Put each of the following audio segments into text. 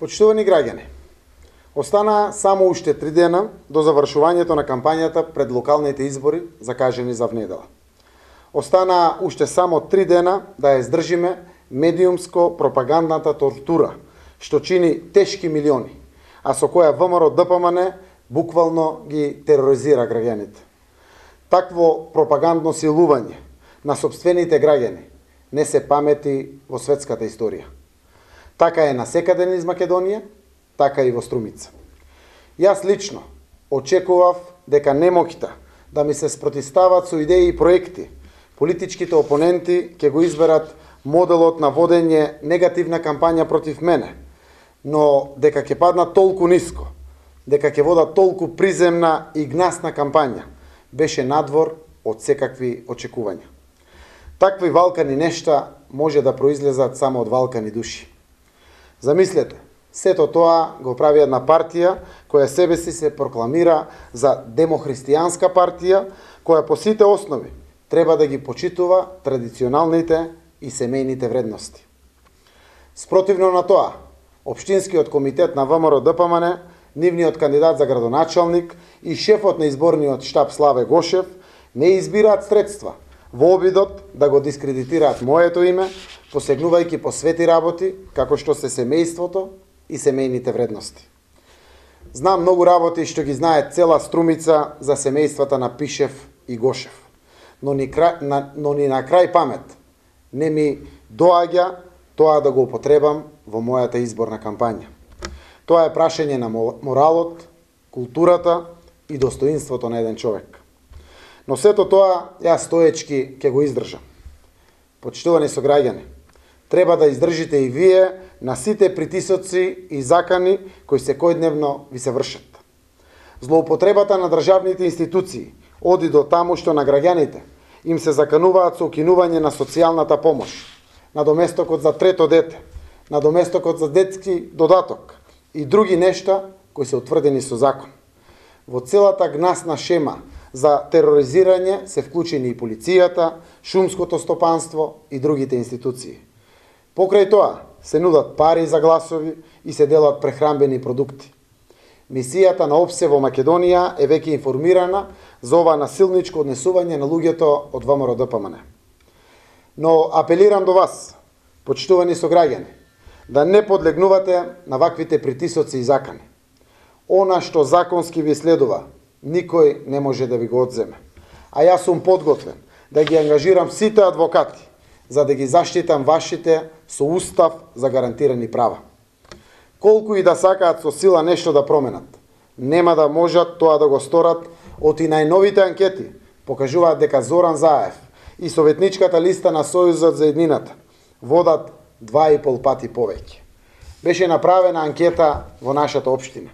Почитувани граѓани, остана само уште 3 дена до завршувањето на кампањата пред локалните избори закажени за внедела. Остана уште само 3 дена да ја издржиме медиумско-пропагандната тортура, што чини тешки милиони, а со која ВМРО ДПМН буквално ги тероризира граѓаните. Такво пропагандно силување на сопствените граѓани не се памети во светската историја. Така е насекаде низ Македонија, така и во Струмица. Јас лично очекував дека немоќта да ми се спротистават со идеи и проекти, политичките опоненти ќе го изберат моделот на водење негативна кампања против мене, но дека ќе паднат толку ниско, дека ќе водат толку приземна и гнасна кампања, беше надвор од секакви очекувања. Такви валкани нешта може да произлезат само од валкани души. Замислете, сето тоа го прави една партија која себе си се прокламира за демохристијанска партија, која по сите основи треба да ги почитува традиционалните и семејните вредности. Спротивно на тоа, Општинскиот комитет на ВМРО ДПМН, нивниот кандидат за градоначалник и шефот на изборниот штаб Славе Гошев не избираат средства во обидот да го дискредитираат моето име, посегнувајќи по свети работи, како што се семејството и семејните вредности. Знам многу работи што ги знае цела Струмица за семејствата на Пишев и Гошев, но ни на крај памет не ми доаѓа тоа да го употребам во мојата изборна кампања. Тоа е прашање на моралот, културата и достоинството на еден човек. Но сето тоа јас стоечки ќе го издржам. Почитувани сограѓани, треба да издржите и вие на сите притисоци и закани кои секојдневно ви се вршат. Злоупотребата на државните институции оди до таму што на граѓаните им се закануваат со укинување на социјалната помош, на доместокот за трето дете, на доместокот за детски додаток и други нешта кои се утврдени со закон. Во целата гнасна шема за тероризирање се вклучени и полицијата, шумското стопанство и другите институции. Покрај тоа се нудат пари за гласови и се делат прехранбени продукти. Мисијата на ОПСЕ во Македонија е веќе информирана за ова насилничко однесување на луѓето од ВМРО ДПМН. Но апелирам до вас, почитувани сограѓани, да не подлегнувате на ваквите притисоци и закани. Она што законски ви следува, никој не може да ви го одземе. А јас сум подготвен да ги ангажирам сите адвокати за да ги заштитам вашите со устав за гарантирани права. Колку и да сакаат со сила нешто да променат, нема да можат тоа да го сторат, од и најновите анкети покажуваат дека Зоран Заев и советничката листа на Сојузот за еднината водат 2,5 пати повеќе. Беше направена анкета во нашата општина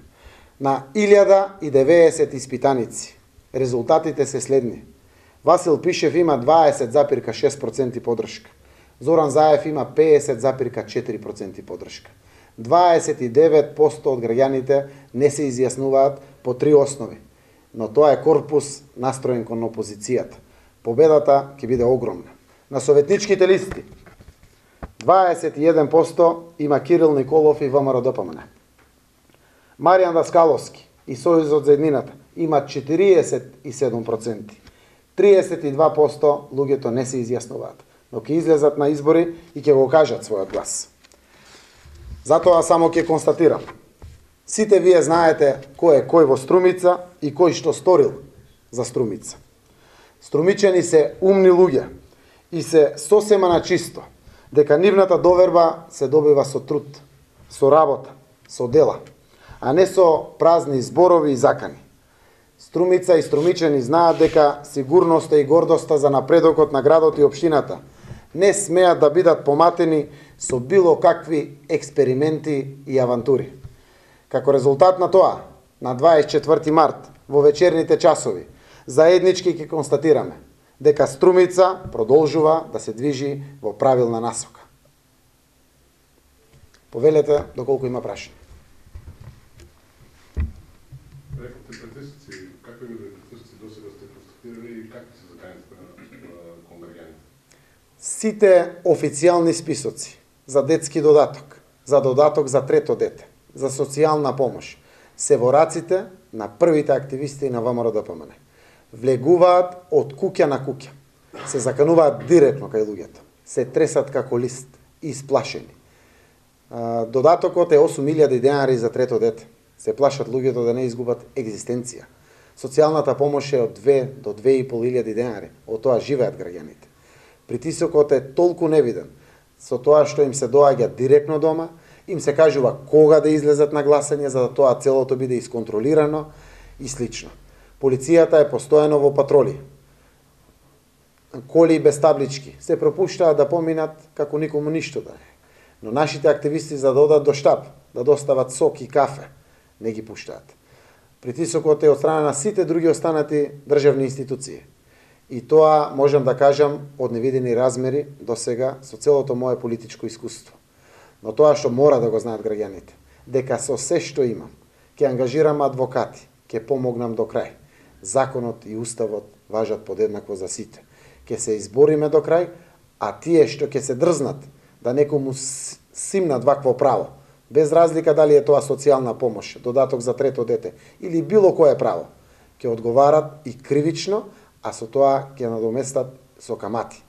на 1090 испитаници. Резултатите се следни. Васил Пишев има 20,6% поддршка. Зоран Заев има 50,4% поддршка. 29% од граѓаните не се изјаснуваат по 3 основи. Но тоа е корпус настроен кон опозицијата. Победата ќе биде огромна. На советничките листи 21% има Кирил Николов и ВМРО ДПМН. Маријан Даскаловски и Сојузот за еднината имат 47%. 32% луѓето не се изјаснуваат, но ќе излезат на избори и ќе го кажат својот глас. Затоа само ќе констатирам. Сите вие знаете кој е кој во Струмица и кој што сторил за Струмица. Струмичани се умни луѓе и се сосема на чисто дека нивната доверба се добива со труд, со работа, со дела, а не со празни зборови и закани. Струмица и струмичани знаат дека сигурноста и гордоста за напредокот на градот и општината не смеат да бидат поматени со било какви експерименти и авантури. Како резултат на тоа, на 24 март, во вечерните часови, заеднички ќе констатираме дека Струмица продолжува да се движи во правилна насока. Повелете доколку има прашања. Рекавте притисоци, какви притисоци досега сте констатирали и какви се заканите кон граѓаните? Сите официјални списоци за детски додаток, за додаток за трето дете, за социјална помош се во раците на првите активисти на ВМРО-ДПМН. Влегуваат од куќа на куќа. Се закануваат директно кај луѓето. Се тресат како лист, исплашени. Додатокот е 8.000 денари за трето дете. Се плашат луѓето да не изгубат екзистенција. Социјалната помош е од 2 до 2.500 денари. Од тоа живеат граѓаните. Притисокот е толку невиден, со тоа што им се доаѓа директно дома, им се кажува кога да излезат на гласање за да тоа целото биде исконтролирано и слично. Полицијата е постојано во патроли. Коли без таблички се пропуштаат да поминат како никому ништо да е. Но нашите активисти за да одат до штаб, да достават сок и кафе, не ги пуштаат. Притисокот е од страна на сите други останати државни институции. И тоа можам да кажам од невидени размери до сега со целото мое политичко искуство. Но тоа што мора да го знаат граѓаните, дека со се што имам, ќе ангажирам адвокати, ќе помогнам до крај. Законот и уставот важат подеднакво за сите. Ќе се избориме до крај, а тие што ќе се дрзнат да некому симнат вакво право, без разлика дали е тоа социјална помош, додаток за трето дете или било кое право, ќе одговарат и кривично, а со тоа ќе надоместат со камати.